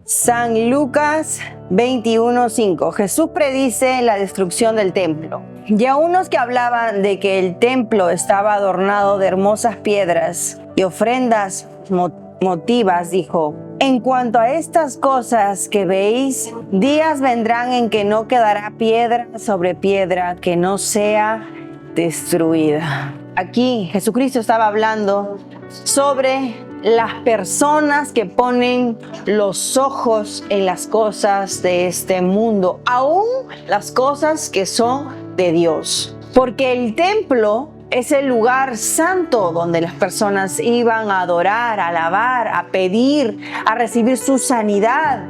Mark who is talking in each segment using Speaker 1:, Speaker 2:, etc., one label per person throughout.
Speaker 1: San Lucas 21:5. Jesús predice la destrucción del templo. Y a unos que hablaban de que el templo estaba adornado de hermosas piedras y ofrendas motivas, dijo: en cuanto a estas cosas que veis, días vendrán en que no quedará piedra sobre piedra que no sea destruida. Aquí Jesucristo estaba hablando sobre las personas que ponen los ojos en las cosas de este mundo, aún las cosas que son de Dios. Porque el templo es el lugar santo donde las personas iban a adorar, a alabar, a pedir, a recibir su sanidad,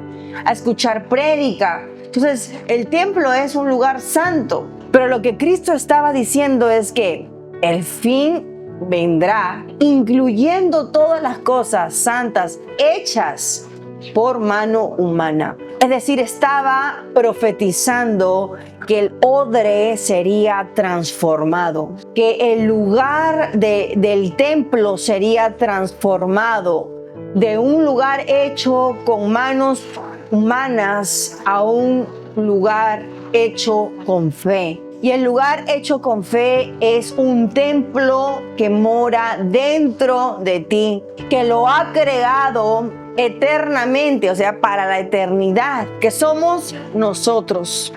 Speaker 1: a escuchar prédica. Entonces, el templo es un lugar santo. Pero lo que Cristo estaba diciendo es que el fin vendrá, incluyendo todas las cosas santas hechas por mano humana. Es decir, estaba profetizando que el odre sería transformado, que el lugar del templo sería transformado de un lugar hecho con manos humanas a un lugar hecho con fe. Y el lugar hecho con fe es un templo que mora dentro de ti, que lo ha creado eternamente, o sea, para la eternidad, que somos nosotros.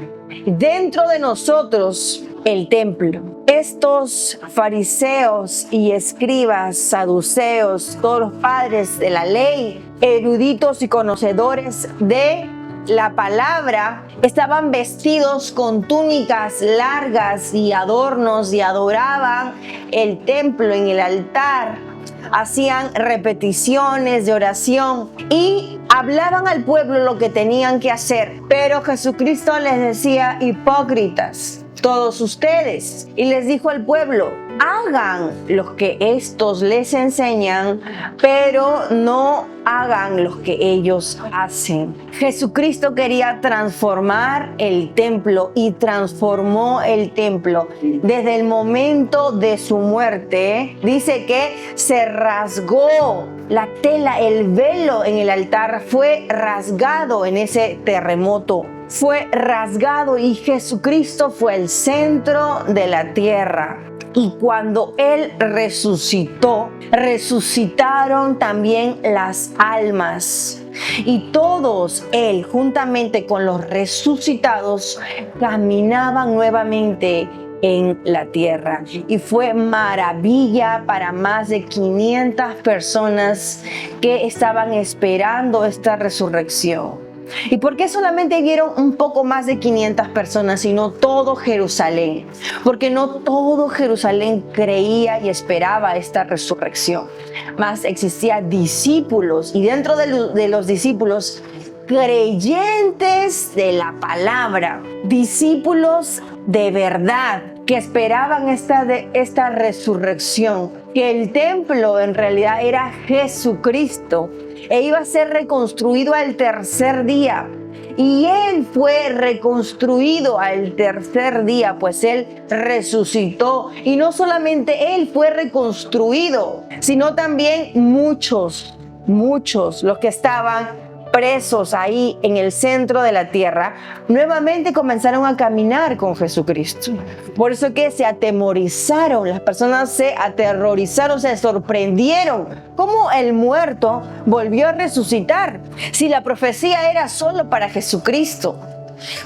Speaker 1: Dentro de nosotros, el templo. Estos fariseos y escribas, saduceos, todos los padres de la ley, eruditos y conocedores de la palabra, estaban vestidos con túnicas largas y adornos y adoraban el templo en el altar. Hacían repeticiones de oración y hablaban al pueblo lo que tenían que hacer. Pero Jesucristo les decía: hipócritas, todos ustedes. Y les dijo al pueblo: hagan lo que estos les enseñan, pero no hagan lo que ellos hacen. Jesucristo quería transformar el templo y transformó el templo. Desde el momento de su muerte, dice que se rasgó la tela, el velo en el altar fue rasgado en ese terremoto. Fue rasgado y Jesucristo fue el centro de la tierra. Y cuando Él resucitó, resucitaron también las almas. Y todos Él, juntamente con los resucitados, caminaban nuevamente en la tierra. Y fue maravilla para más de 500 personas que estaban esperando esta resurrección. ¿Y por qué solamente vieron un poco más de 500 personas, sino todo Jerusalén? Porque no todo Jerusalén creía y esperaba esta resurrección. Más existían discípulos, y dentro de los discípulos, creyentes de la palabra, discípulos de verdad, que esperaban esta resurrección, que el templo en realidad era Jesucristo e iba a ser reconstruido al tercer día. Y Él fue reconstruido al tercer día, pues Él resucitó. Y no solamente Él fue reconstruido, sino también muchos, los que estaban presos ahí en el centro de la tierra, nuevamente comenzaron a caminar con Jesucristo. Por eso que se atemorizaron, las personas se aterrorizaron, se sorprendieron. ¿Cómo el muerto volvió a resucitar? Si la profecía era solo para Jesucristo.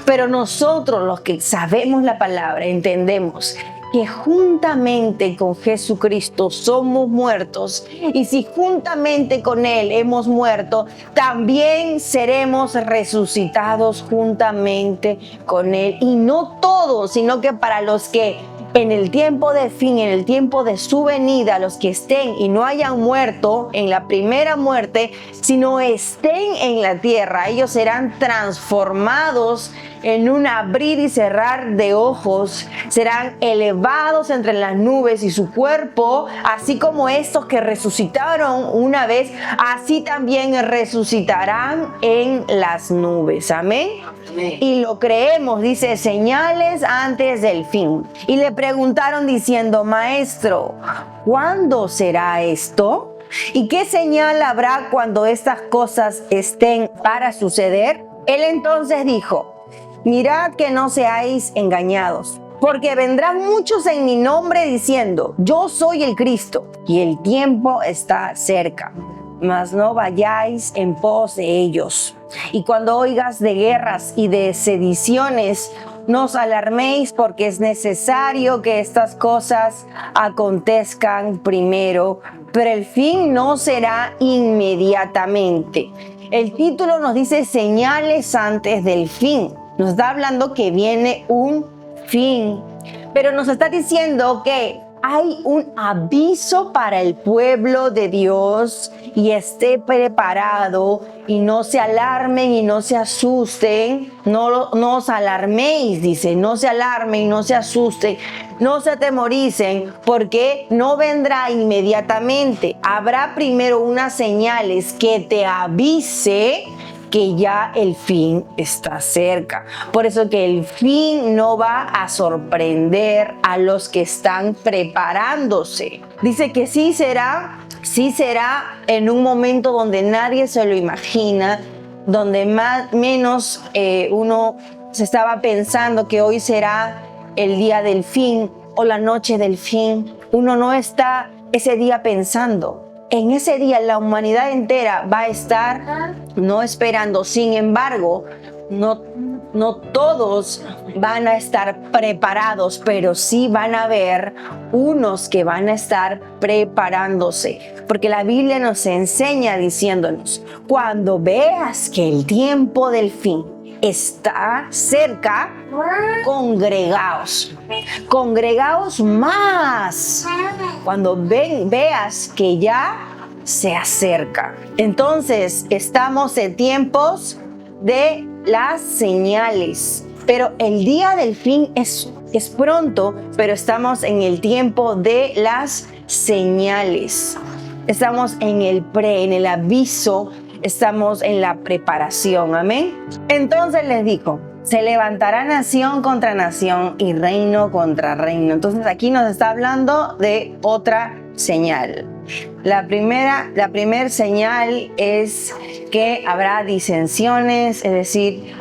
Speaker 1: Pero nosotros, los que sabemos la palabra, entendemos que juntamente con Jesucristo somos muertos, y si juntamente con Él hemos muerto, también seremos resucitados juntamente con Él. Y no todos, sino que para los que en el tiempo de fin, en el tiempo de su venida, los que estén y no hayan muerto en la primera muerte, sino estén en la tierra, ellos serán transformados en un abrir y cerrar de ojos, serán elevados entre las nubes, y su cuerpo, así como estos que resucitaron una vez, así también resucitarán en las nubes. Amén. Y lo creemos, dice: señales antes del fin. Y le preguntaron diciendo: Maestro, ¿cuándo será esto? ¿Y qué señal habrá cuando estas cosas estén para suceder? Él entonces dijo: mirad que no seáis engañados, porque vendrán muchos en mi nombre diciendo: yo soy el Cristo, y el tiempo está cerca. Mas no vayáis en pos de ellos. Y cuando oigas de guerras y de sediciones, no os alarméis, porque es necesario que estas cosas acontezcan primero, pero el fin no será inmediatamente. El título nos dice señales antes del fin. Nos está hablando que viene un fin, pero nos está diciendo que hay un aviso para el pueblo de Dios y esté preparado y no se alarmen y no se asusten. No os alarméis, dice, no se alarmen y no se asusten, no se atemoricen, porque no vendrá inmediatamente. Habrá primero unas señales que te avise que ya el fin está cerca. Por eso que el fin no va a sorprender a los que están preparándose. Dice que sí será en un momento donde nadie se lo imagina, donde menos uno se estaba pensando que hoy será el día del fin o la noche del fin. Uno no está ese día pensando. En ese día la humanidad entera va a estar no esperando. Sin embargo, no todos van a estar preparados, pero sí van a haber unos que van a estar preparándose. Porque la Biblia nos enseña diciéndonos: cuando veas que el tiempo del fin está cerca, congregaos más. Cuando veas que ya se acerca. Entonces estamos en tiempos de las señales, pero el día del fin es pronto, pero estamos en el tiempo de las señales. Estamos en el aviso, estamos en la preparación. Amén. Entonces les dijo: se levantará nación contra nación y reino contra reino. Entonces aquí nos está hablando de otra señal. La primera señal es que habrá disensiones, es decir,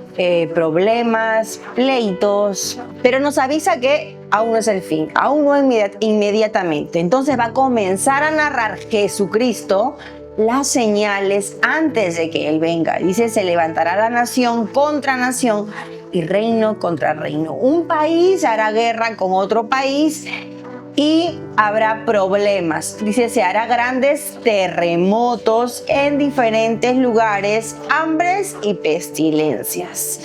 Speaker 1: problemas, pleitos, pero nos avisa que aún no es el fin, aún no inmediatamente. Entonces va a comenzar a narrar Jesucristo las señales antes de que Él venga. Dice: se levantará la nación contra nación y reino contra reino. Un país hará guerra con otro país y habrá problemas. Dice: se hará grandes terremotos en diferentes lugares, hambres y pestilencias.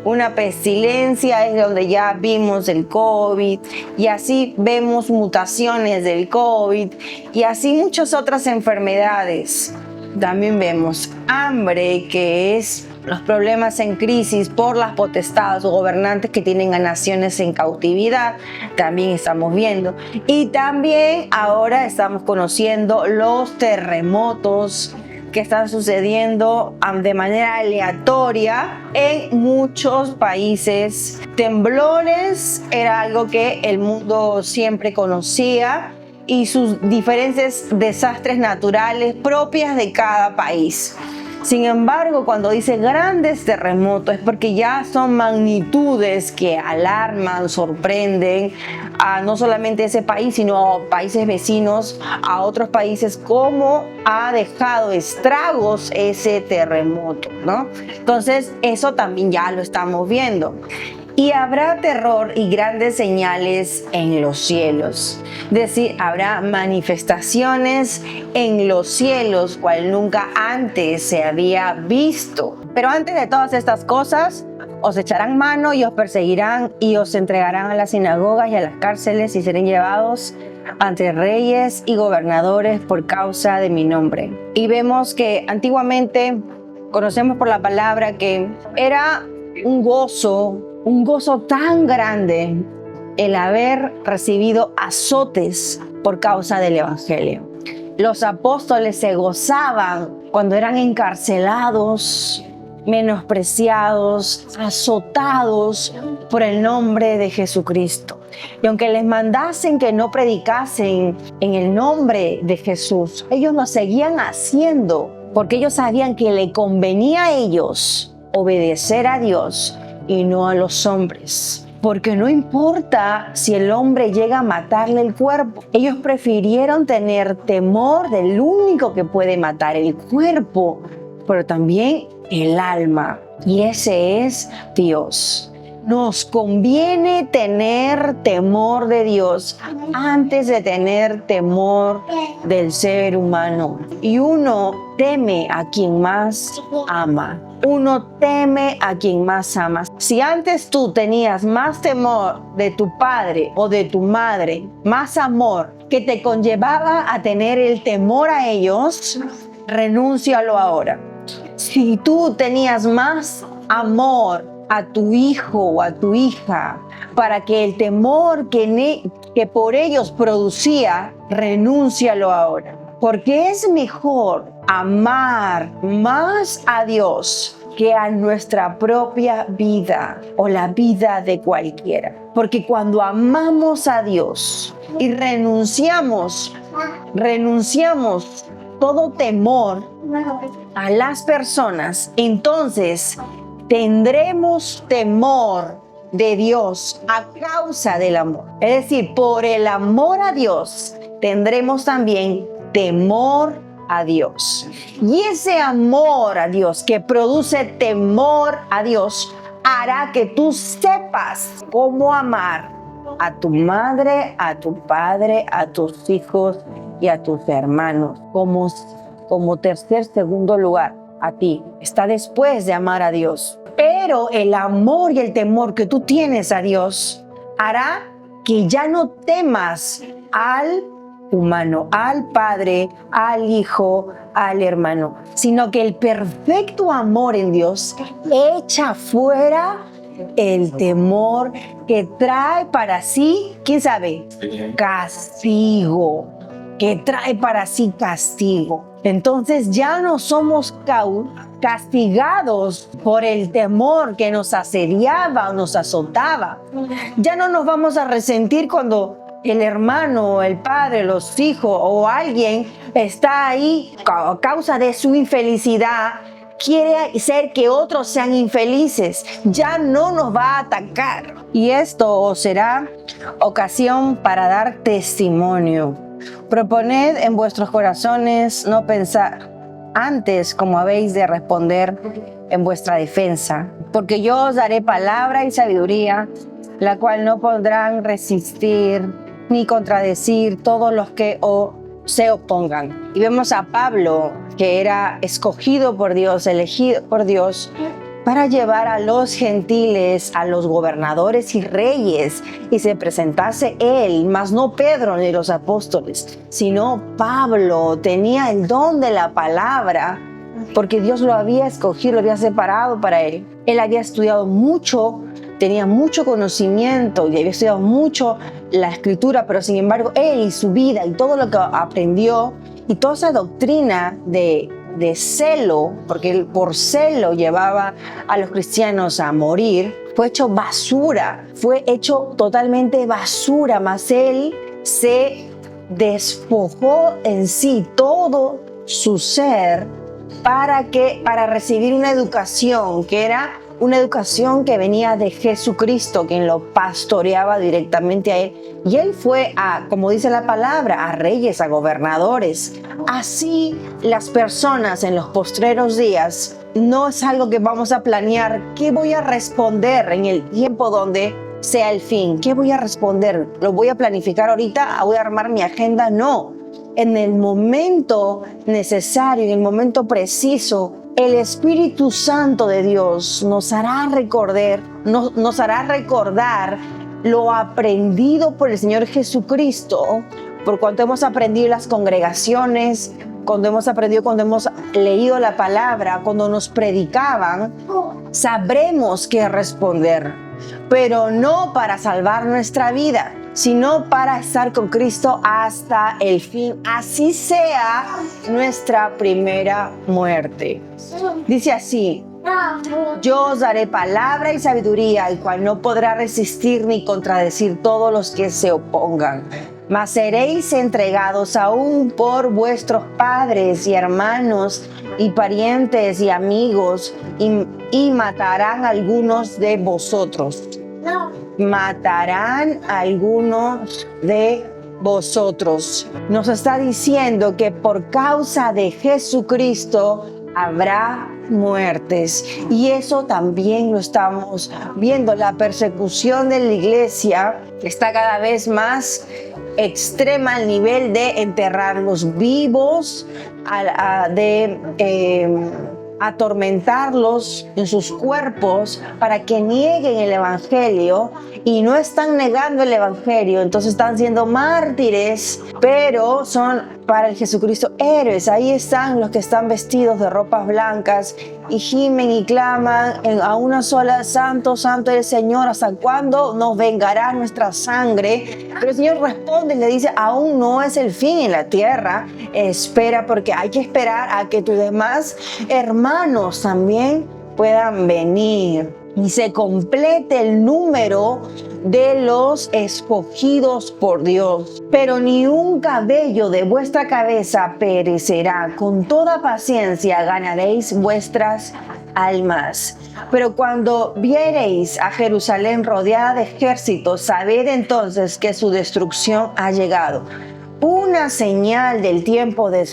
Speaker 1: Una pestilencia es donde ya vimos el COVID, y así vemos mutaciones del COVID, y así muchas otras enfermedades. También vemos hambre, que es los problemas en crisis por las potestades o gobernantes que tienen a naciones en cautividad. También estamos viendo. Y también ahora estamos conociendo los terremotos que están sucediendo de manera aleatoria en muchos países. Temblores era algo que el mundo siempre conocía, y sus diferentes desastres naturales propias de cada país. Sin embargo, cuando dice grandes terremotos, es porque ya son magnitudes que alarman, sorprenden a no solamente ese país, sino a países vecinos, a otros países, cómo ha dejado estragos ese terremoto, ¿no? Entonces, eso también ya lo estamos viendo. Y habrá terror y grandes señales en los cielos. Es decir, habrá manifestaciones en los cielos, cual nunca antes se había visto. Pero antes de todas estas cosas, os echarán mano y os perseguirán y os entregarán a las sinagogas y a las cárceles, y serán llevados ante reyes y gobernadores por causa de mi nombre. Y vemos que antiguamente conocemos por la palabra que era un gozo tan grande el haber recibido azotes por causa del evangelio. Los apóstoles se gozaban cuando eran encarcelados, menospreciados, azotados por el nombre de Jesucristo. Y aunque les mandasen que no predicasen en el nombre de Jesús, ellos lo seguían haciendo porque ellos sabían que le convenía a ellos obedecer a Dios y no a los hombres. Porque no importa si el hombre llega a matarle el cuerpo. Ellos prefirieron tener temor del único que puede matar el cuerpo, pero también el alma. Y ese es Dios. Nos conviene tener temor de Dios antes de tener temor del ser humano. Y uno teme a quien más ama. Uno teme a quien más ama. Si antes tú tenías más temor de tu padre o de tu madre, más amor que te conllevaba a tener el temor a ellos, renúncialo ahora. Si tú tenías más amor a tu hijo o a tu hija para que el temor que por ellos producía, renúncialo ahora. Porque es mejor amar más a Dios que a nuestra propia vida o la vida de cualquiera. Porque cuando amamos a Dios y renunciamos todo temor a las personas, entonces tendremos temor de Dios a causa del amor. Es decir, por el amor a Dios tendremos también temor a Dios. Y ese amor a Dios que produce temor a Dios hará que tú sepas cómo amar a tu madre, a tu padre, a tus hijos y a tus hermanos. Como segundo lugar, a ti. Está después de amar a Dios. Pero el amor y el temor que tú tienes a Dios hará que ya no temas al humano, al padre, al hijo, al hermano, sino que el perfecto amor en Dios echa fuera el temor que trae para sí, ¿quién sabe? Castigo, que trae para sí castigo. Entonces ya no somos castigados por el temor que nos asediaba o nos azotaba. Ya no nos vamos a resentir cuando el hermano, el padre, los hijos o alguien está ahí a causa de su infelicidad, quiere hacer que otros sean infelices. Ya no nos va a atacar. Y esto os será ocasión para dar testimonio. Proponed en vuestros corazones no pensar antes como habéis de responder en vuestra defensa, porque yo os daré palabra y sabiduría, la cual no podrán resistir ni contradecir todos los que se opongan. Y vemos a Pablo, que era escogido por Dios, elegido por Dios, para llevar a los gentiles, a los gobernadores y reyes, y se presentase él, mas no Pedro ni los apóstoles, sino Pablo. Tenía el don de la palabra, porque Dios lo había escogido, lo había separado para él. Él había estudiado mucho, tenía mucho conocimiento y había estudiado mucho la escritura, pero sin embargo él y su vida y todo lo que aprendió y toda esa doctrina de celo, porque él por celo llevaba a los cristianos a morir, fue hecho basura, fue hecho totalmente basura, mas él se despojó en sí todo su ser para recibir una educación que era una educación que venía de Jesucristo, quien lo pastoreaba directamente a él. Y él fue como dice la palabra, a reyes, a gobernadores. Así las personas en los postreros días no es algo que vamos a planear. ¿Qué voy a responder en el tiempo donde sea el fin? ¿Qué voy a responder? ¿Lo voy a planificar ahorita? ¿Voy a armar mi agenda? No. En el momento necesario, en el momento preciso, el Espíritu Santo de Dios nos hará recordar lo aprendido por el Señor Jesucristo, por cuanto hemos aprendido en las congregaciones, cuando hemos leído la palabra, cuando nos predicaban, sabremos qué responder, pero no para salvar nuestra vida, sino para estar con Cristo hasta el fin, así sea nuestra primera muerte. Dice así, Yo os daré palabra y sabiduría, el cual no podrá resistir ni contradecir todos los que se opongan. Mas seréis entregados aún por vuestros padres y hermanos y parientes y amigos, y matarán a algunos de vosotros. Matarán a algunos de vosotros. Nos está diciendo que por causa de Jesucristo habrá muertes, y eso también lo estamos viendo. La persecución de la iglesia está cada vez más extrema al nivel de enterrarlos vivos, atormentarlos en sus cuerpos para que nieguen el evangelio, y no están negando el evangelio, entonces están siendo mártires, pero son para el Jesucristo héroes. Ahí están los que están vestidos de ropas blancas y gimen y claman a una sola: santo, santo es el Señor, ¿hasta cuándo nos vengará nuestra sangre? Pero el Señor responde y le dice: aún no es el fin en la tierra, espera, porque hay que esperar a que tus demás hermanos también puedan venir y se complete el número de los escogidos por Dios. Pero ni un cabello de vuestra cabeza perecerá. Con toda paciencia ganaréis vuestras almas. Pero cuando viereis a Jerusalén rodeada de ejércitos, sabed entonces que su destrucción ha llegado. Una señal del tiempo del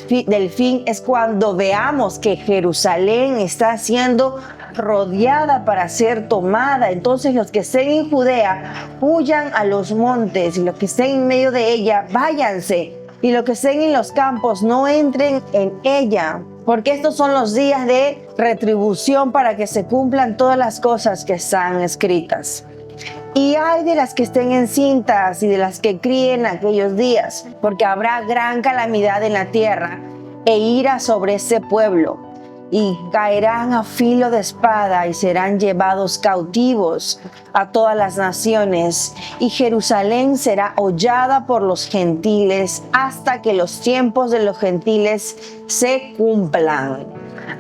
Speaker 1: fin es cuando veamos que Jerusalén está siendo rodeada para ser tomada. Entonces los que estén en Judea huyan a los montes, y los que estén en medio de ella váyanse, y los que estén en los campos no entren en ella, porque estos son los días de retribución para que se cumplan todas las cosas que están escritas. Y ay de las que estén encintas y de las que críen aquellos días, porque habrá gran calamidad en la tierra e ira sobre ese pueblo, y caerán a filo de espada y serán llevados cautivos a todas las naciones, y Jerusalén será hollada por los gentiles hasta que los tiempos de los gentiles se cumplan.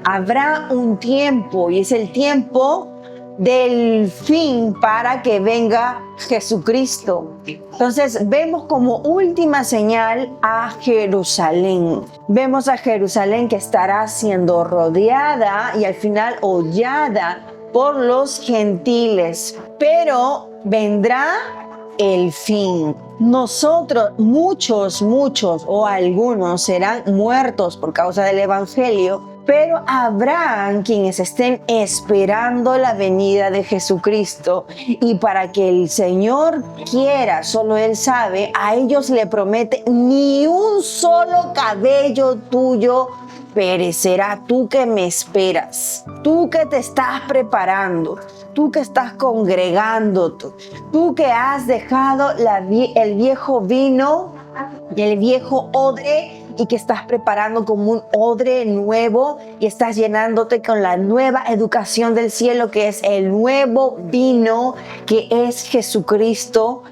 Speaker 1: Habrá un tiempo, y es el tiempo del fin para que venga Jesucristo. Entonces vemos como última señal a Jerusalén. Vemos a Jerusalén que estará siendo rodeada y al final hollada por los gentiles. Pero vendrá el fin. Nosotros, muchos o algunos serán muertos por causa del evangelio, pero habrán quienes estén esperando la venida de Jesucristo, y para que el Señor quiera, solo Él sabe, a ellos le promete: ni un solo cabello tuyo perecerá. Tú que me esperas, tú que te estás preparando, tú que estás congregándote, tú que has dejado el viejo vino y el viejo odre, y que estás preparando como un odre nuevo y estás llenándote con la nueva educación del cielo, que es el nuevo vino, que es Jesucristo.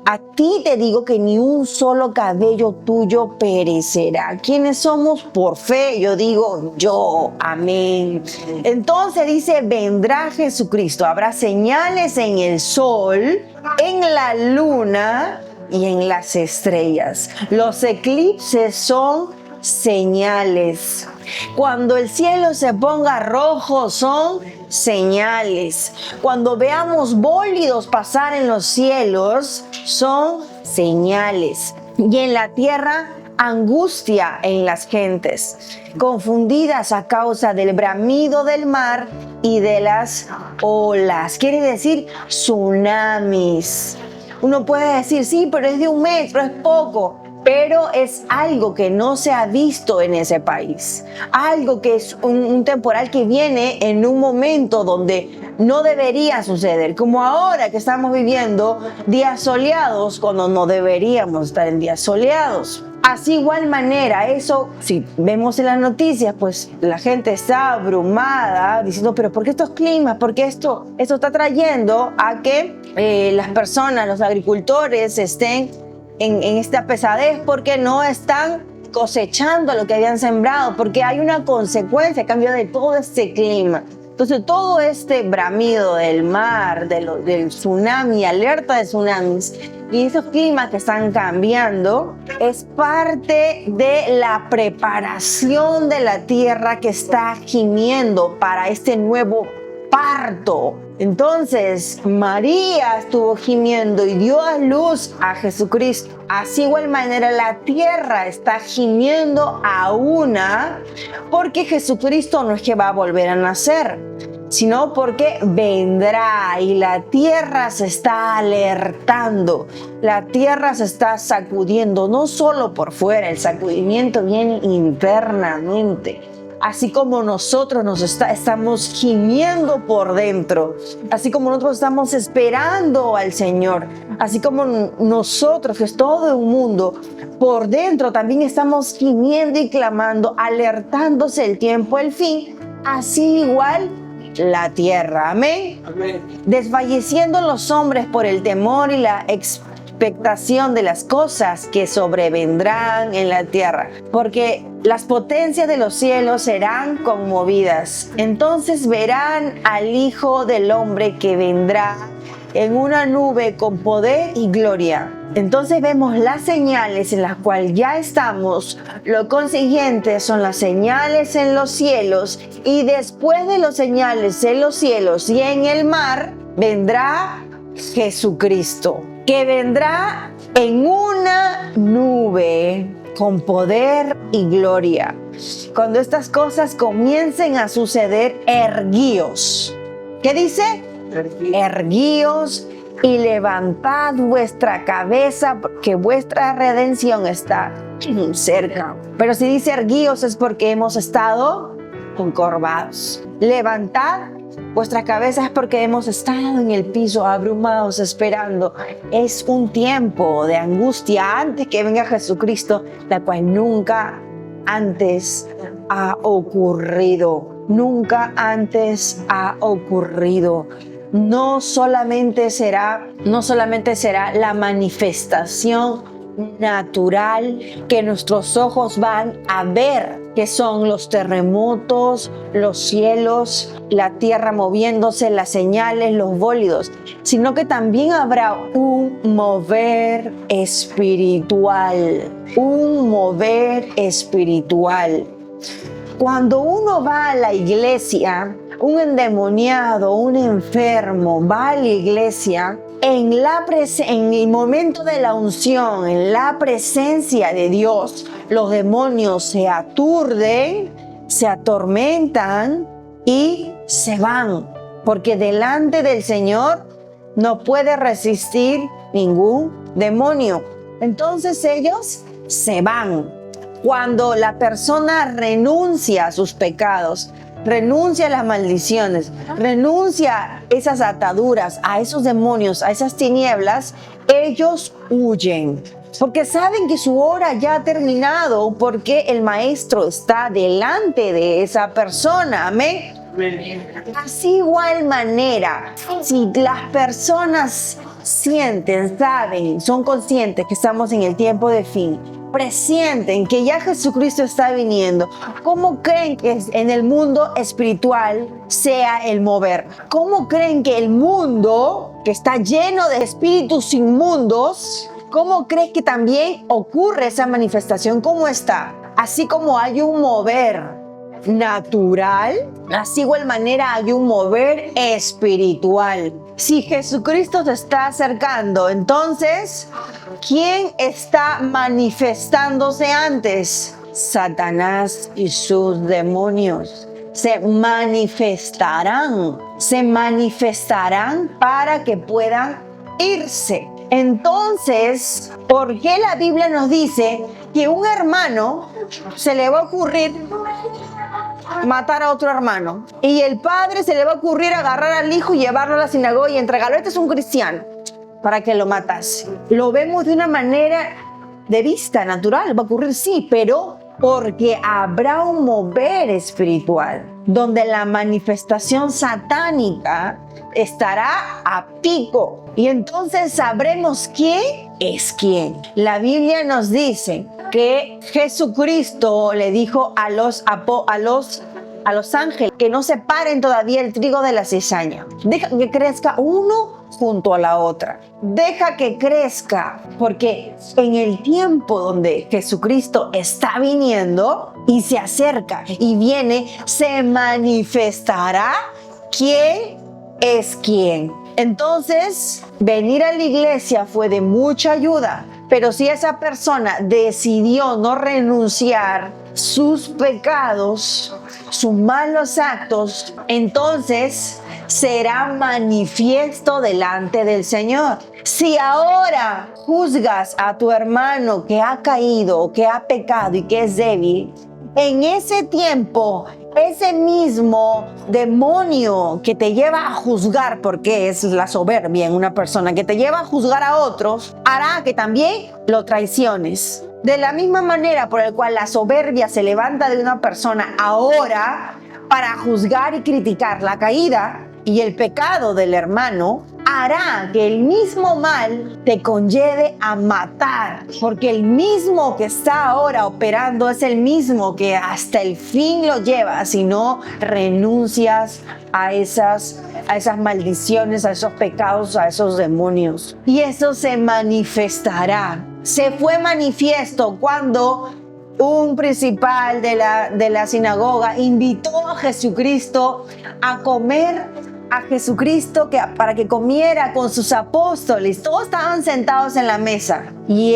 Speaker 1: A ti te digo que ni un solo cabello tuyo perecerá. ¿Quiénes somos? Por fe, yo digo yo. Amén. Entonces dice: vendrá Jesucristo. Habrá señales en el sol, en la luna y en las estrellas. Los eclipses son señales. Cuando el cielo se ponga rojo son señales. Cuando veamos bólidos pasar en los cielos son señales. Y en la tierra, angustia en las gentes, confundidas a causa del bramido del mar y de las olas. Quiere decir tsunamis. Uno puede decir: sí, pero es de un mes, pero es poco. Pero es algo que no se ha visto en ese país. Algo que es un temporal que viene en un momento donde no debería suceder. Como ahora que estamos viviendo días soleados cuando no deberíamos estar en días soleados. Así igual manera, eso, si vemos en las noticias, pues la gente está abrumada diciendo: pero ¿por qué estos climas? ¿Por qué esto está trayendo a que las personas, los agricultores estén en esta pesadez? Porque no están cosechando lo que habían sembrado, porque hay una consecuencia a cambio de todo este clima. Entonces todo este bramido del mar, del tsunami, alerta de tsunamis y esos climas que están cambiando es parte de la preparación de la tierra que está gimiendo para este nuevo parto. Entonces María estuvo gimiendo y dio a luz a Jesucristo. Así igual manera la tierra está gimiendo a una, porque Jesucristo no es que va a volver a nacer, sino porque vendrá, y la tierra se está alertando, la tierra se está sacudiendo, no solo por fuera, el sacudimiento viene internamente. Así como nosotros estamos gimiendo por dentro, así como nosotros estamos esperando al Señor, así como nosotros, que es todo un mundo, por dentro también estamos gimiendo y clamando, alertándose el tiempo, el fin, así igual la tierra. Amén. Amén. Desfalleciendo los hombres por el temor y la expectación de las cosas que sobrevendrán en la tierra, porque las potencias de los cielos serán conmovidas. Entonces verán al Hijo del Hombre que vendrá en una nube con poder y gloria. Entonces vemos las señales en las cuales ya estamos. Lo consiguiente son las señales en los cielos, y después de las señales en los cielos y en el mar vendrá Jesucristo, que vendrá en una nube con poder y gloria. Cuando estas cosas comiencen a suceder, erguíos. ¿Qué dice? Erguíos y levantad vuestra cabeza, porque vuestra redención está cerca. Pero si dice erguíos es porque hemos estado encorvados. Levantad vuestra cabeza es porque hemos estado en el piso abrumados esperando. Es un tiempo de angustia antes que venga Jesucristo, la cual nunca antes ha ocurrido. Nunca antes ha ocurrido. No solamente será la manifestación natural que nuestros ojos van a ver, que son los terremotos, los cielos, la tierra moviéndose, las señales, los bólidos, sino que también habrá un mover espiritual, un mover espiritual. Cuando uno va a la iglesia, un endemoniado, un enfermo va a la iglesia, en el momento de la unción, en la presencia de Dios, los demonios se aturden, se atormentan y se van, porque delante del Señor no puede resistir ningún demonio. Entonces ellos se van. Cuando la persona renuncia a sus pecados, renuncia a las maldiciones, renuncia a esas ataduras, a esos demonios, a esas tinieblas, ellos huyen. Porque saben que su hora ya ha terminado, porque el maestro está delante de esa persona. Amén. Así igual manera, si las personas sienten, saben, son conscientes que estamos en el tiempo de fin, presienten que ya Jesucristo está viniendo, ¿cómo creen que en el mundo espiritual sea el mover? ¿Cómo creen que el mundo, que está lleno de espíritus inmundos, cómo crees que también ocurre esa manifestación? ¿Cómo está? Así como hay un mover natural, así igual manera hay un mover espiritual. Si Jesucristo se está acercando, entonces, ¿quién está manifestándose antes? Satanás y sus demonios. Se manifestarán para que puedan irse. Entonces, ¿por qué la Biblia nos dice que un hermano se le va a ocurrir matar a otro hermano, y el padre se le va a ocurrir agarrar al hijo y llevarlo a la sinagoga y entregarlo? Este es un cristiano, para que lo matase? Lo vemos de una manera de vista natural, va a ocurrir, sí, pero porque habrá un mover espiritual donde la manifestación satánica estará a pico, y entonces sabremos quién es quién. La Biblia nos dice que Jesucristo le dijo a los a los ángeles que no separen todavía el trigo de la cizaña. Deja que crezca uno junto a la otra. Deja que crezca, porque en el tiempo donde Jesucristo está viniendo y se acerca y viene, se manifestará quién es quién. Entonces, venir a la iglesia fue de mucha ayuda, pero si esa persona decidió no renunciar sus pecados, sus malos actos, entonces será manifiesto delante del Señor. Si ahora juzgas a tu hermano que ha caído, que ha pecado y que es débil, en ese tiempo, ese mismo demonio que te lleva a juzgar, porque es la soberbia en una persona, que te lleva a juzgar a otros, hará que también lo traiciones. De la misma manera por el cual la soberbia se levanta de una persona ahora para juzgar y criticar la caída y el pecado del hermano, hará que el mismo mal te conlleve a matar, porque el mismo que está ahora operando es el mismo que hasta el fin lo lleva si no renuncias a esas maldiciones, a esos pecados, a esos demonios. Y eso se manifestará. Se fue manifiesto cuando un principal de la sinagoga invitó a Jesucristo a comer, a Jesucristo para que comiera con sus apóstoles. Todos estaban sentados en la mesa y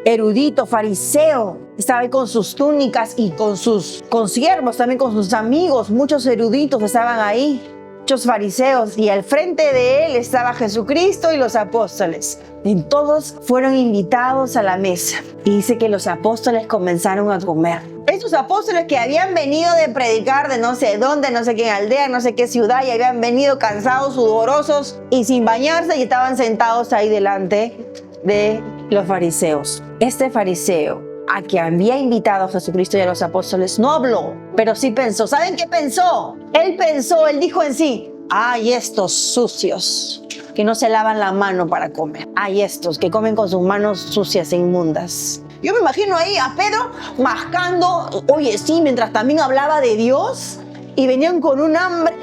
Speaker 1: erudito, fariseo, estaba ahí con sus túnicas y con sus consiervos, también con sus amigos. Muchos eruditos estaban ahí, muchos fariseos, y al frente de él estaba Jesucristo y los apóstoles. Y todos fueron invitados a la mesa. Y dice que los apóstoles comenzaron a comer. Esos apóstoles que habían venido de predicar de no sé dónde, no sé qué aldea, no sé qué ciudad, y habían venido cansados, sudorosos y sin bañarse, y estaban sentados ahí delante de los fariseos. Este fariseo, a quien había invitado a Jesucristo y a los apóstoles, no habló, pero sí pensó. ¿Saben qué pensó? Él dijo en sí: ¡ay, estos sucios que no se lavan la mano para comer! ¡Ay, estos que comen con sus manos sucias e inmundas! Yo me imagino ahí a Pedro mascando, oye, sí, mientras también hablaba de Dios, y venían con un hambre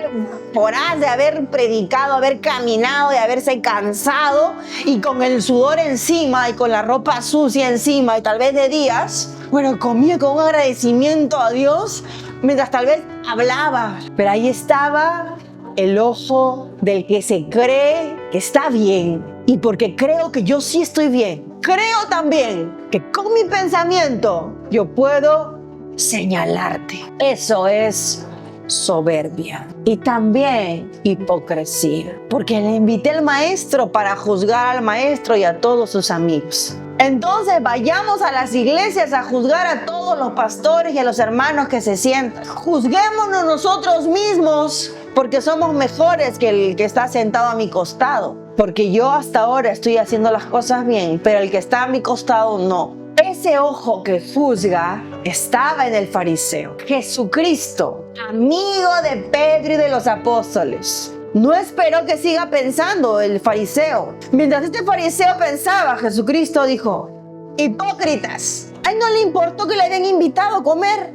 Speaker 1: voraz de haber predicado, haber caminado, de haberse cansado, y con el sudor encima y con la ropa sucia encima, y tal vez de días. Bueno, comía con un agradecimiento a Dios mientras tal vez hablaba. Pero ahí estaba el ojo del que se cree que está bien. Y porque creo que yo sí estoy bien, creo también que con mi pensamiento yo puedo señalarte. Eso es soberbia y también hipocresía, porque le invité al maestro para juzgar al maestro y a todos sus amigos. Entonces vayamos a las iglesias a juzgar a todos los pastores y a los hermanos que se sientan. Juzguémonos nosotros mismos, porque somos mejores que el que está sentado a mi costado, porque yo hasta ahora estoy haciendo las cosas bien, pero el que está a mi costado no. Ese ojo que juzga estaba en el fariseo. Jesucristo, amigo de Pedro y de los apóstoles, no esperó que siga pensando el fariseo. Mientras este fariseo pensaba, Jesucristo dijo: hipócritas. A él no le importó que le habían invitado a comer.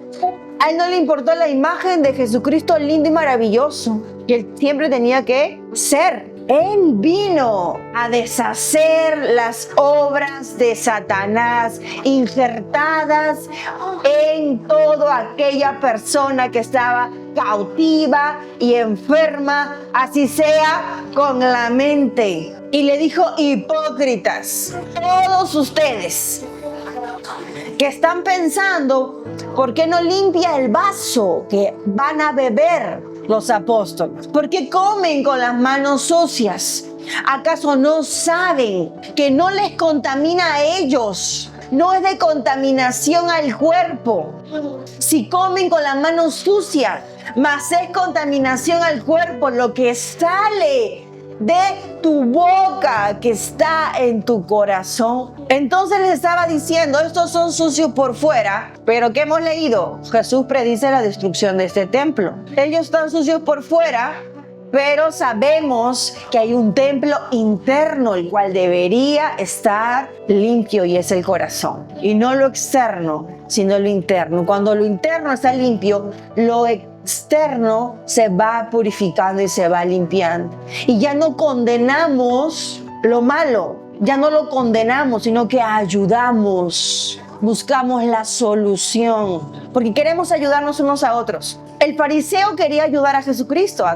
Speaker 1: A él no le importó la imagen de Jesucristo lindo y maravilloso que él siempre tenía que ser. Él vino a deshacer las obras de Satanás injertadas en toda aquella persona que estaba cautiva y enferma, así sea con la mente. Y le dijo: hipócritas, todos ustedes que están pensando, ¿por qué no limpia el vaso que van a beber los apóstoles? ¿Por qué comen con las manos sucias? ¿Acaso no saben que no les contamina a ellos? No es de contaminación al cuerpo. Si comen con las manos sucias, mas es contaminación al cuerpo lo que sale de tu boca, que está en tu corazón. Entonces les estaba diciendo: estos son sucios por fuera, pero ¿qué hemos leído? Jesús predice la destrucción de este templo. Ellos están sucios por fuera, pero sabemos que hay un templo interno, el cual debería estar limpio, y es el corazón. Y no lo externo, sino lo interno. Cuando lo interno está limpio, lo externo se va purificando y se va limpiando. Y ya no condenamos lo malo, ya no lo condenamos, sino que ayudamos. Buscamos la solución, porque queremos ayudarnos unos a otros. El fariseo quería ayudar a Jesucristo a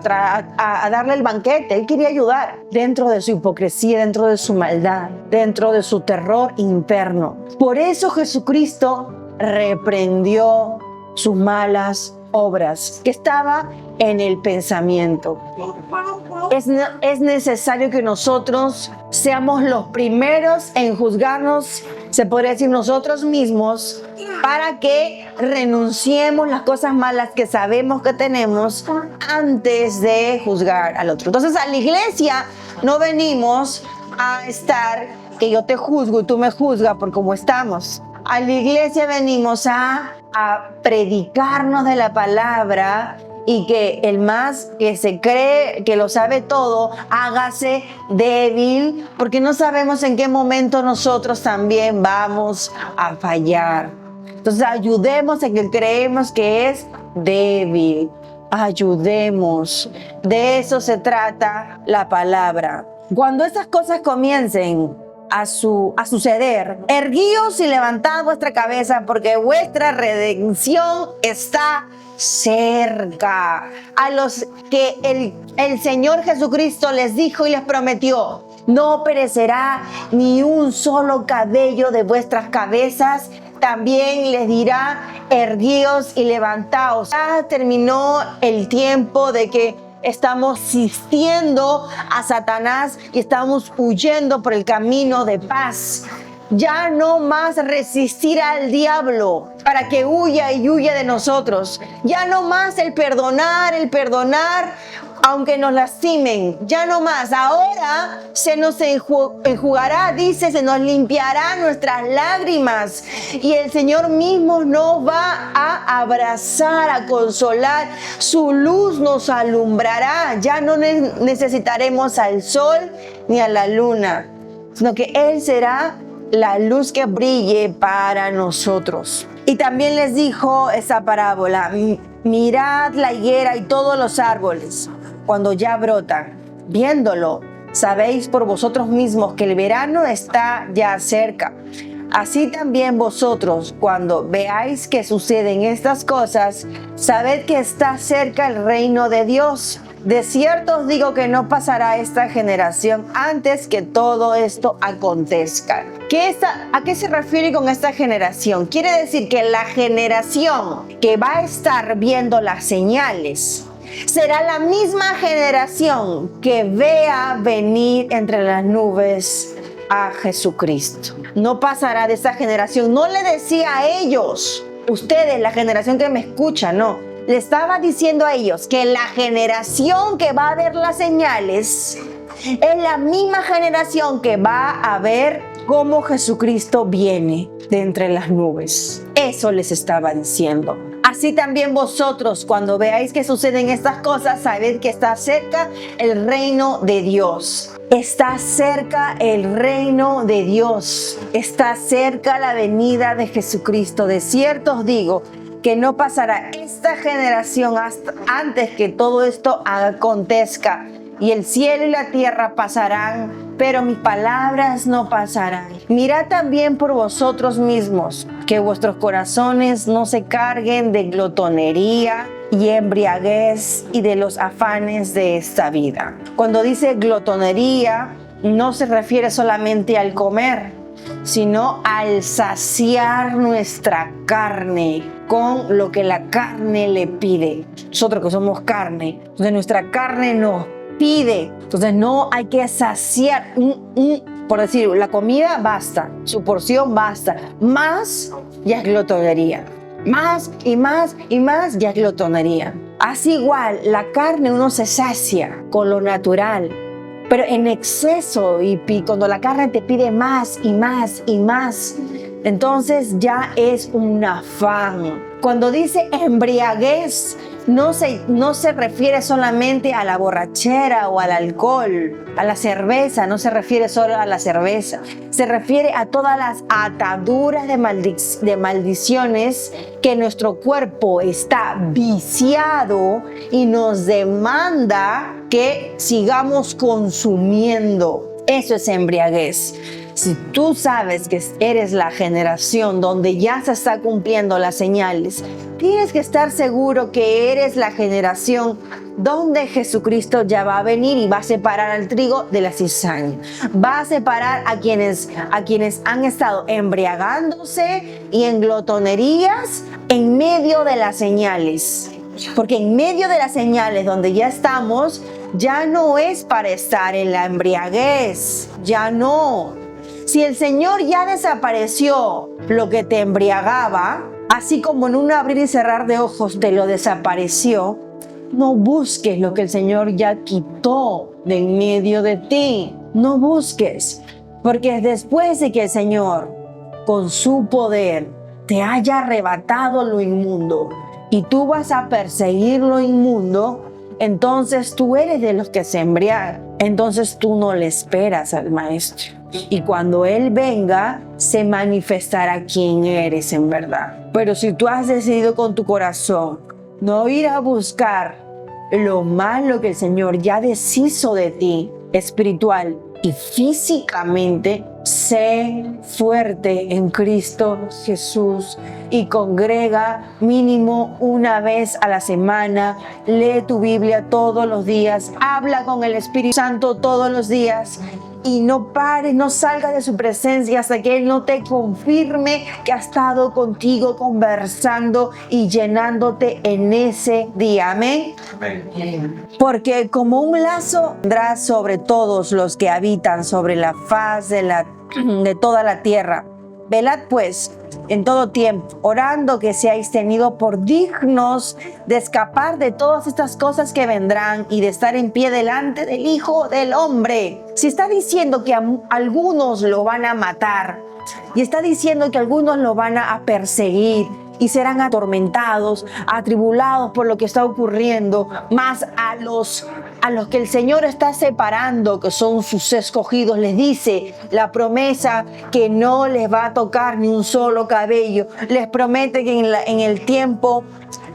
Speaker 1: darle el banquete. Él quería ayudar dentro de su hipocresía, dentro de su maldad, dentro de su terror interno. Por eso Jesucristo reprendió sus malas obras que estaba en el pensamiento. Es necesario que nosotros seamos los primeros en juzgarnos, se podría decir, nosotros mismos, para que renunciemos las cosas malas que sabemos que tenemos antes de juzgar al otro. Entonces, a la iglesia no venimos a estar que yo te juzgo y tú me juzgas por cómo estamos. A la iglesia venimos a predicarnos de la palabra, y que el más que se cree que lo sabe todo, hágase débil, porque no sabemos en qué momento nosotros también vamos a fallar. Entonces ayudemos en que creemos que es débil. Ayudemos. De eso se trata la palabra. Cuando estas cosas comiencen a suceder, erguíos y levantad vuestra cabeza, porque vuestra redención está cerca. A los que el Señor Jesucristo les dijo y les prometió: no perecerá ni un solo cabello de vuestras cabezas. También les dirá: erguíos y levantaos. Ya terminó el tiempo de que estamos asistiendo a Satanás y estamos huyendo por el camino de paz. Ya no más resistir al diablo para que huya y huya de nosotros. Ya no más el perdonar, aunque nos lastimen. Ya no más. Ahora se nos enjugará, dice, se nos limpiará nuestras lágrimas. Y el Señor mismo nos va a abrazar, a consolar. Su luz nos alumbrará. Ya no necesitaremos al sol ni a la luna, sino que Él será la luz que brille para nosotros. Y también les dijo esa parábola: mirad la higuera y todos los árboles cuando ya brotan. Viéndolo, sabéis por vosotros mismos que el verano está ya cerca. Así también vosotros, cuando veáis que suceden estas cosas, sabed que está cerca el reino de Dios. De cierto os digo que no pasará esta generación antes que todo esto acontezca. ¿A qué se refiere con esta generación? Quiere decir que la generación que va a estar viendo las señales será la misma generación que vea venir entre las nubes a Jesucristo. No pasará de esa generación. No le decía a ellos, ustedes, la generación que me escucha, no. Le estaba diciendo a ellos que la generación que va a ver las señales es la misma generación que va a ver cómo Jesucristo viene de entre las nubes. Eso les estaba diciendo. Así también vosotros, cuando veáis que suceden estas cosas, sabed que está cerca el reino de Dios. Está cerca el reino de Dios. Está cerca la venida de Jesucristo. De cierto os digo que no pasará esta generación antes que todo esto acontezca. Y el cielo y la tierra pasarán, pero mis palabras no pasarán. Mirad también por vosotros mismos, que vuestros corazones no se carguen de glotonería y embriaguez y de los afanes de esta vida. Cuando dice glotonería, no se refiere solamente al comer, sino al saciar nuestra carne con lo que la carne le pide. Nosotros que somos carne, entonces nuestra carne nos pide, entonces no hay que saciar, por decir, la comida basta, su porción basta, más ya es glotonería, más y más y más ya es glotonería. Así igual, la carne uno se sacia con lo natural, pero en exceso, y cuando la carne te pide más y más y más, entonces ya es un afán. Cuando dice embriaguez, no se refiere solamente a la borrachera o al alcohol, a la cerveza, no se refiere solo a la cerveza. Se refiere a todas las ataduras de maldiciones que nuestro cuerpo está viciado y nos demanda que sigamos consumiendo. Eso es embriaguez. Si tú sabes que eres la generación donde ya se está cumpliendo las señales, tienes que estar seguro que eres la generación donde Jesucristo ya va a venir y va a separar al trigo de la cizaña. Va a separar a quienes han estado embriagándose y en glotonerías en medio de las señales. Porque en medio de las señales donde ya estamos, ya no es para estar en la embriaguez, ya no. Si el Señor ya desapareció lo que te embriagaba, así como en un abrir y cerrar de ojos te lo desapareció, no busques lo que el Señor ya quitó de en medio de ti. No busques, porque después de que el Señor, con su poder, te haya arrebatado lo inmundo y tú vas a perseguir lo inmundo, entonces tú eres de los que se embriagan. Entonces tú no le esperas al Maestro. Y cuando Él venga, se manifestará quién eres en verdad. Pero si tú has decidido con tu corazón no ir a buscar lo malo que el Señor ya deshizo de ti, espiritual y físicamente, sé fuerte en Cristo Jesús y congrega mínimo una vez a la semana. Lee tu Biblia todos los días, habla con el Espíritu Santo todos los días. Y no pares, no salgas de su presencia hasta que Él no te confirme que ha estado contigo conversando y llenándote en ese día. Amén. Amén. Porque como un lazo vendrá sobre todos los que habitan sobre la faz de toda la tierra. Velad pues en todo tiempo, orando que seáis tenidos por dignos de escapar de todas estas cosas que vendrán y de estar en pie delante del Hijo del Hombre. Si está diciendo que algunos lo van a matar y está diciendo que algunos lo van a perseguir y serán atormentados, atribulados por lo que está ocurriendo, más a los que el Señor está separando, que son sus escogidos, les dice la promesa que no les va a tocar ni un solo cabello. Les promete que en el tiempo,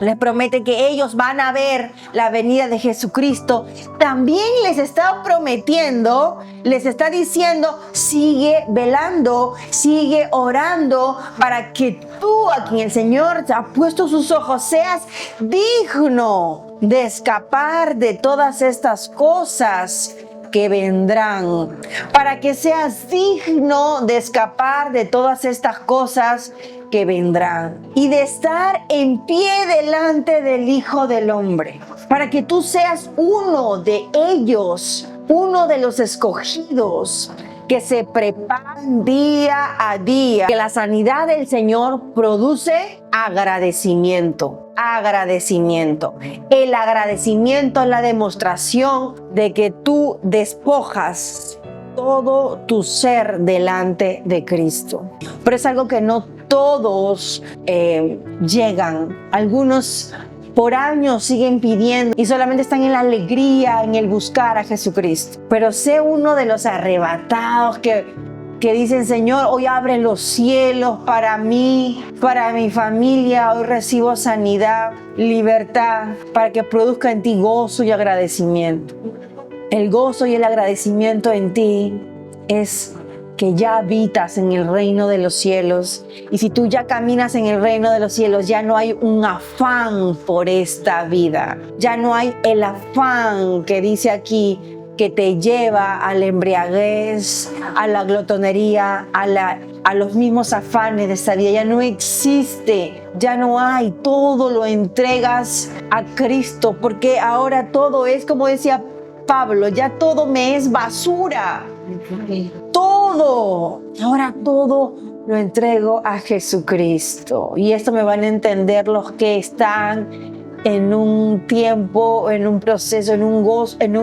Speaker 1: les promete que ellos van a ver la venida de Jesucristo. También les está prometiendo, les está diciendo, sigue velando, sigue orando para que tú, a quien el Señor te ha puesto sus ojos, seas digno de escapar de todas estas cosas que vendrán, para que seas digno de escapar de todas estas cosas que vendrán y de estar en pie delante del Hijo del Hombre, para que tú seas uno de ellos, uno de los escogidos que se preparan día a día. Que la sanidad del Señor produce agradecimiento. Agradecimiento. El agradecimiento es la demostración de que tú despojas todo tu ser delante de Cristo. Pero es algo que no todos llegan. Algunos por años siguen pidiendo y solamente están en la alegría, en el buscar a Jesucristo. Pero sé uno de los arrebatados que dicen, Señor, hoy abre los cielos para mí, para mi familia. Hoy recibo sanidad, libertad, para que produzca en ti gozo y agradecimiento. El gozo y el agradecimiento en ti es que ya habitas en el reino de los cielos. Y si tú ya caminas en el reino de los cielos, ya no hay un afán por esta vida. Ya no hay el afán que dice aquí, que te lleva a la embriaguez, a la glotonería, a los mismos afanes de esta vida. Ya no existe, ya no hay. Todo lo entregas a Cristo, porque ahora todo es, como decía Pablo, ya todo me es basura. Todo. Ahora todo lo entrego a Jesucristo. Y esto me van a entender los que están en un tiempo, en un proceso, en un gozo, en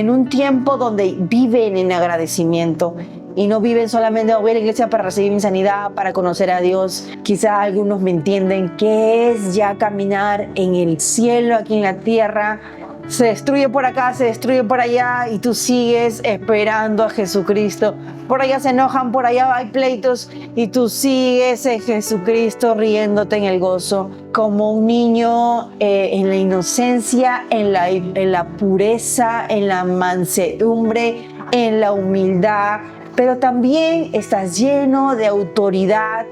Speaker 1: un tiempo donde viven en agradecimiento. y no viven solamente voy a la iglesia para recibir mi sanidad, para conocer a Dios. Quizá algunos me entienden que es ya caminar en el cielo, aquí en la tierra. Se destruye por acá, se destruye por allá y tú sigues esperando a Jesucristo. Por allá se enojan, por allá hay pleitos y tú sigues en Jesucristo riéndote en el gozo. Como un niño en la inocencia, en la pureza, en la mansedumbre, en la humildad. Pero también estás lleno de autoridad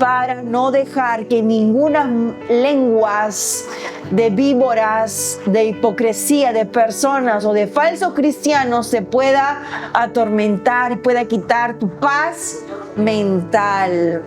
Speaker 1: para no dejar que ninguna lenguas de víboras, de hipocresía, de personas o de falsos cristianos se pueda atormentar y pueda quitar tu paz mental.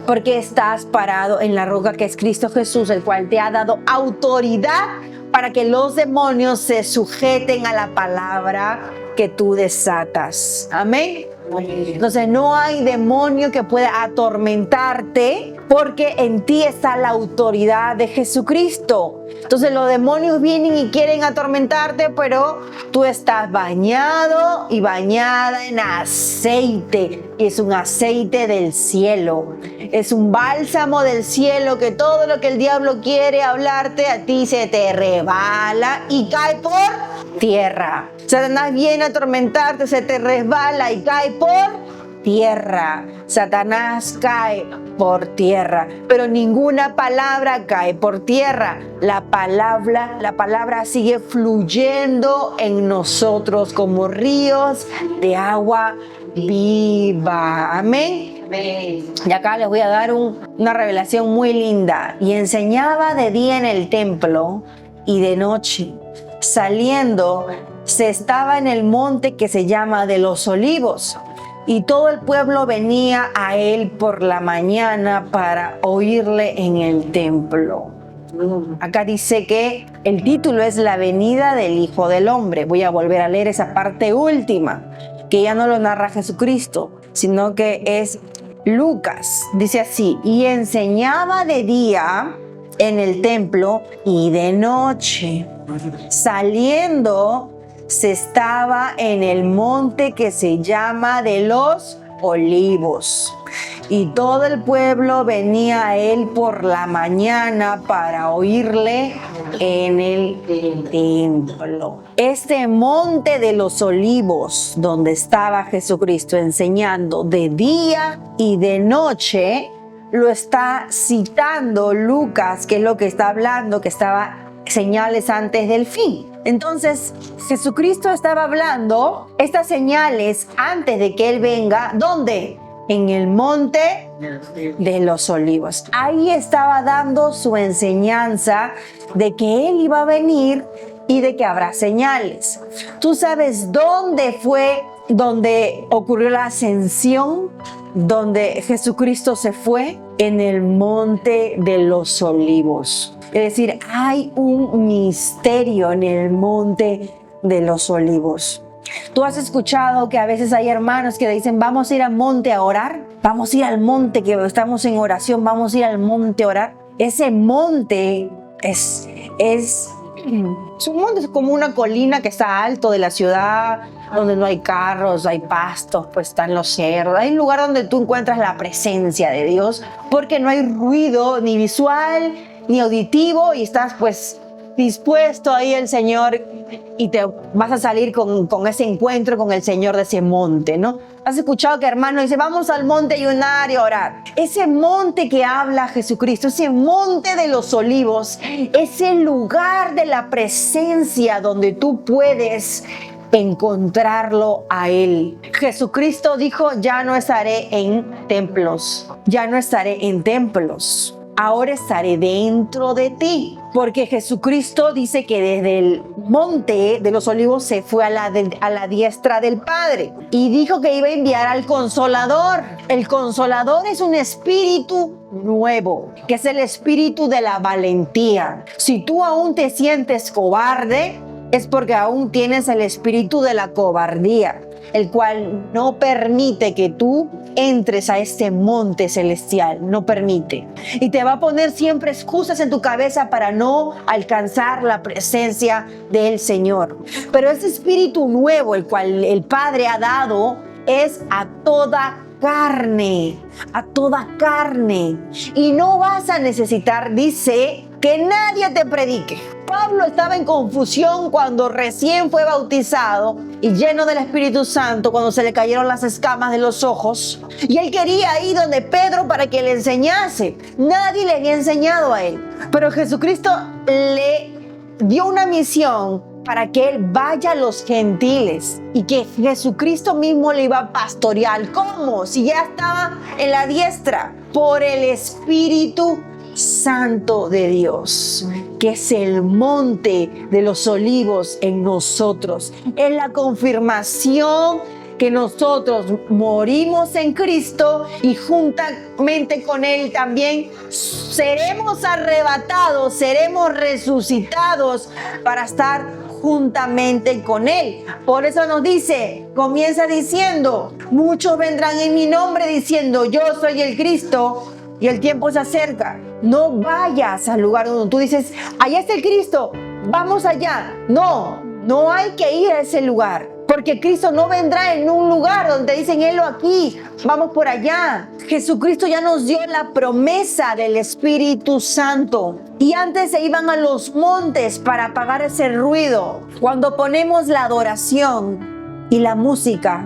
Speaker 1: Porque estás parado en la roca que es Cristo Jesús, el cual te ha dado autoridad para que los demonios se sujeten a la palabra que tú desatas. Amén. Entonces no hay demonio que pueda atormentarte porque en ti está la autoridad de Jesucristo. Entonces los demonios vienen y quieren atormentarte, pero tú estás bañado y bañada en aceite. Y es un aceite del cielo. Es un bálsamo del cielo que todo lo que el diablo quiere hablarte a ti se te resbala y cae por tierra. Satanás viene a atormentarte, se te resbala y cae por tierra. Satanás cae por tierra, pero ninguna palabra cae por tierra. La palabra sigue fluyendo en nosotros como ríos de agua viva. Amén. Y acá les voy a dar una revelación muy linda. Y enseñaba de día en el templo y de noche, saliendo, se estaba en el monte que se llama de los Olivos, y todo el pueblo venía a él por la mañana para oírle en el templo. Acá dice que el título es La venida del Hijo del Hombre. Voy a volver a leer esa parte última, que ya no lo narra Jesucristo, sino que es Lucas. Dice así: y enseñaba de día en el templo y de noche, saliendo, se estaba en el monte que se llama de los Olivos, y todo el pueblo venía a él por la mañana para oírle en el templo. Este monte de los Olivos, donde estaba Jesucristo enseñando de día y de noche, lo está citando Lucas, que es lo que está hablando, que estaba señales antes del fin. Entonces, Jesucristo estaba hablando estas señales antes de que Él venga. ¿Dónde? En el monte de los Olivos. Ahí estaba dando su enseñanza de que Él iba a venir y de que habrá señales. ¿Tú sabes dónde fue, donde ocurrió la ascensión, donde Jesucristo se fue? En el monte de los Olivos. Es decir, hay un misterio en el monte de los Olivos. ¿Tú has escuchado que a veces hay hermanos que dicen, vamos a ir al monte a orar? Vamos a ir al monte, que estamos en oración, vamos a ir al monte a orar. Ese monte es un monte, es como una colina que está alto de la ciudad, donde no hay carros, hay pastos, pues están los cerros. Hay un lugar donde tú encuentras la presencia de Dios, porque no hay ruido ni visual ni auditivo, y estás pues dispuesto ahí el Señor, y te vas a salir con ese encuentro con el Señor de ese monte, ¿no? ¿Has escuchado que hermano dice, vamos al monte a ayunar y a orar? Ese monte que habla Jesucristo, ese monte de los Olivos, es el lugar de la presencia donde tú puedes encontrarlo a Él. Jesucristo dijo, ya no estaré en templos, ya no estaré en templos. Ahora estaré dentro de ti, porque Jesucristo dice que desde el monte de los Olivos se fue a la diestra del Padre y dijo que iba a enviar al Consolador. El Consolador es un espíritu nuevo, que es el espíritu de la valentía. Si tú aún te sientes cobarde, es porque aún tienes el espíritu de la cobardía, el cual no permite que tú entres a este monte celestial, no permite. Y te va a poner siempre excusas en tu cabeza para no alcanzar la presencia del Señor. Pero ese espíritu nuevo, el cual el Padre ha dado, es a toda carne, a toda carne. Y no vas a necesitar, dice, que nadie te predique. Pablo estaba en confusión cuando recién fue bautizado y lleno del Espíritu Santo, cuando se le cayeron las escamas de los ojos. Y él quería ir donde Pedro para que le enseñase. Nadie le había enseñado a él. Pero Jesucristo le dio una misión para que él vaya a los gentiles y que Jesucristo mismo le iba a pastorear. ¿Cómo? Si ya estaba en la diestra, por el Espíritu Santo de Dios, que es el monte de los olivos en nosotros. Es la confirmación que nosotros morimos en Cristo y juntamente con Él también seremos arrebatados, seremos resucitados para estar juntamente con Él. Por eso nos dice, comienza diciendo, muchos vendrán en mi nombre diciendo, yo soy el Cristo, y el tiempo se acerca. No vayas al lugar donde tú dices, allá está el Cristo, vamos allá. No hay que ir a ese lugar, porque Cristo no vendrá en un lugar donde dicen, helo aquí, vamos por allá. Jesucristo ya nos dio la promesa del Espíritu Santo. Y antes se iban a los montes para apagar ese ruido. Cuando ponemos la adoración y la música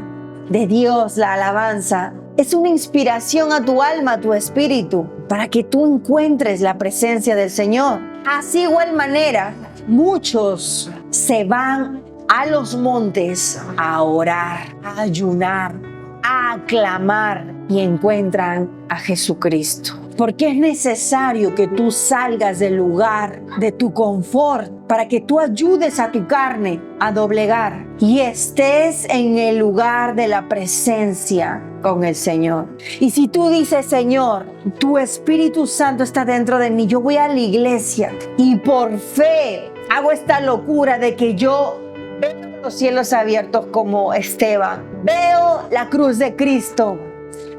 Speaker 1: de Dios, la alabanza, es una inspiración a tu alma, a tu espíritu, para que tú encuentres la presencia del Señor. Así igual manera, muchos se van a los montes a orar, a ayunar, a aclamar y encuentran a Jesucristo. Porque es necesario que tú salgas del lugar de tu confort para que tú ayudes a tu carne a doblegar y estés en el lugar de la presencia con el Señor. Y si tú dices, Señor, tu Espíritu Santo está dentro de mí, yo voy a la iglesia y por fe hago esta locura de que yo veo los cielos abiertos como Esteban, veo la cruz de Cristo,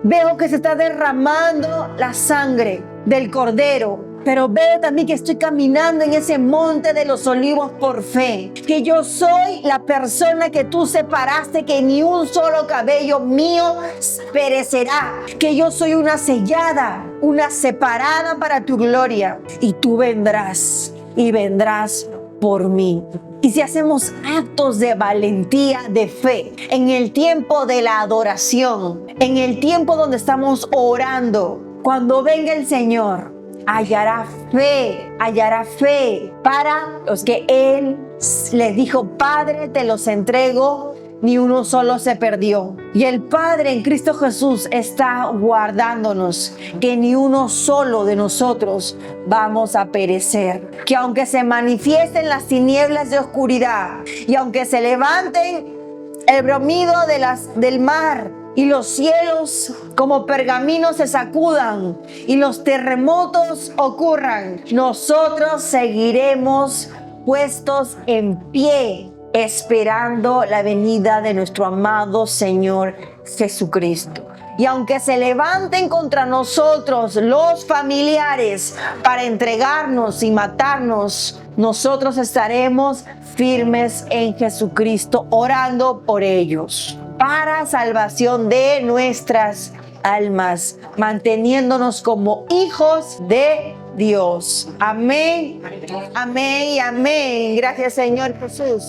Speaker 1: veo que se está derramando la sangre del Cordero, pero veo también que estoy caminando en ese monte de los olivos por fe, que yo soy la persona que tú separaste, que ni un solo cabello mío perecerá, que yo soy una sellada, una separada para tu gloria, y tú vendrás y vendrás por mí. Y si hacemos actos de valentía, de fe, en el tiempo de la adoración, en el tiempo donde estamos orando, cuando venga el Señor, hallará fe para los que Él les dijo, Padre, te los entrego, ni uno solo se perdió. Y el Padre en Cristo Jesús está guardándonos, que ni uno solo de nosotros vamos a perecer. Que aunque se manifiesten las tinieblas de oscuridad y aunque se levanten el bramido del mar y los cielos como pergaminos se sacudan y los terremotos ocurran, nosotros seguiremos puestos en pie, esperando la venida de nuestro amado Señor Jesucristo. Y aunque se levanten contra nosotros los familiares para entregarnos y matarnos, nosotros estaremos firmes en Jesucristo, orando por ellos, para salvación de nuestras almas, manteniéndonos como hijos de Dios. Amén, amén y amén. Gracias, Señor Jesús.